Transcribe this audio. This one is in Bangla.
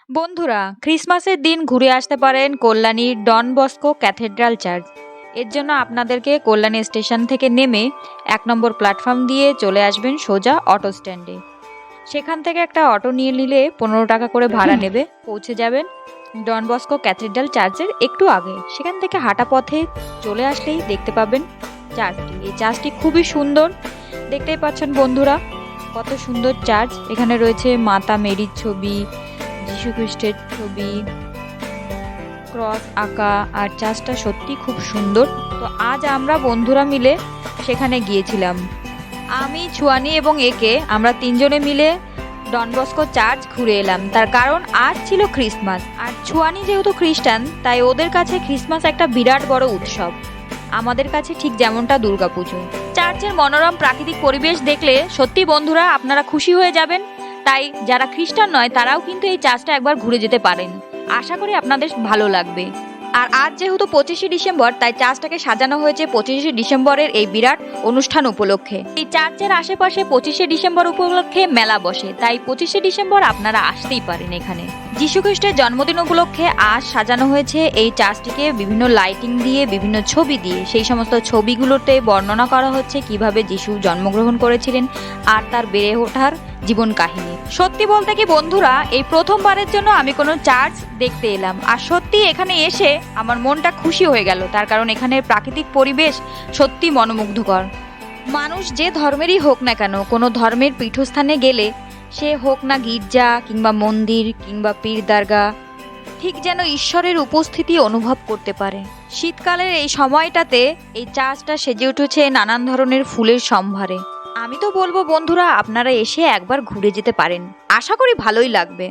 বন্ধুরা, ক্রিসমাসের দিন ঘুরে আসতে পারেন কল্যাণীর ডন বস্কো ক্যাথেড্রাল চার্চ। এর জন্য আপনাদেরকে কল্যাণী স্টেশন থেকে নেমে 1 নম্বর প্ল্যাটফর্ম দিয়ে চলে আসবেন সোজা অটো স্ট্যান্ডে। সেখান থেকে একটা অটো নিয়ে নিলে 15 টাকা করে ভাড়া নেবে। পৌঁছে যাবেন ডন বস্কো ক্যাথেড্রাল চার্চের একটু আগে। সেখান থেকে হাঁটা পথে চলে আসলেই দেখতে পাবেন চার্চটি। এই চার্চটি খুবই সুন্দর, দেখতেই পাচ্ছেন বন্ধুরা কত সুন্দর চার্চ। এখানে রয়েছে মাতা মেরির ছবি, যীশু খ্রিস্টের ছবি, ক্রস আঁকা, আর চার্চটা সত্যি খুব সুন্দর। তো আজ আমরা বন্ধুরা মিলে সেখানে গিয়েছিলাম। আমি, ছুয়ানি এবং একে আমরা 3জনে মিলে ডন বস্কো চার্চ ঘুরে এলাম। তার কারণ আজ ছিল ক্রিসমাস, আর ছুয়ানি যেহেতু খ্রিস্টান তাই ওদের কাছে ক্রিসমাস একটা বিরাট বড় উৎসব, আমাদের কাছে ঠিক যেমনটা দুর্গাপুজো। চার্চের মনোরম প্রাকৃতিক পরিবেশ দেখলে সত্যি বন্ধুরা আপনারা খুশি হয়ে যাবেন। তাই যারা খ্রিস্টান নয় তারাও কিন্তু এই চার্চটা একবার ঘুরে যেতে পারেন। আশা করি আপনাদের ভালো লাগবে। আর আজ যেহেতু 25শে ডিসেম্বর, তাই চার্চটাকে সাজানো হয়েছে 25শে ডিসেম্বরের এই বিরাট অনুষ্ঠান উপলক্ষে। এই চার্চের আশেপাশে 25শে ডিসেম্বর উপলক্ষে মেলা বসে, তাই 25শে ডিসেম্বর আপনারা আসতেই পারেন এখানে। যীশু খ্রিস্টের জন্মদিন উপলক্ষে আজ সাজানো হয়েছে এই চার্চটিকে বিভিন্ন লাইটিং দিয়ে, বিভিন্ন ছবি দিয়ে। সেই সমস্ত ছবিগুলোতে বর্ণনা করা হচ্ছে কিভাবে যীশু জন্মগ্রহণ করেছিলেন আর তার বেড়ে ওঠার জীবন কাহিনী। সত্যি বলতে কি বন্ধুরা, এই প্রথমবারের জন্য আমি কোনো চার্চ দেখতে এলাম, আর সত্যি এখানে এসে আমার মনটা খুশি হয়ে গেল। তার কারণ এখানের প্রাকৃতিক পরিবেশ সত্যি মনোমুগ্ধকর। মানুষ যে ধর্মেরই হোক না কেন, কোনো ধর্মের পীঠস্থানে গেলে, সে হোক না গির্জা কিংবা মন্দির কিংবা পীর দরগা, ঠিক যেন ঈশ্বরের উপস্থিতি অনুভব করতে পারে। শীতকালের এই সময়টাতে এই চার্চটা সেজে উঠেছে নানান ধরনের ফুলের সম্ভারে। আমি তো বলবো বন্ধুরা আপনারা এসে একবার ঘুরে যেতে পারেন, আশা করি ভালোই লাগবে।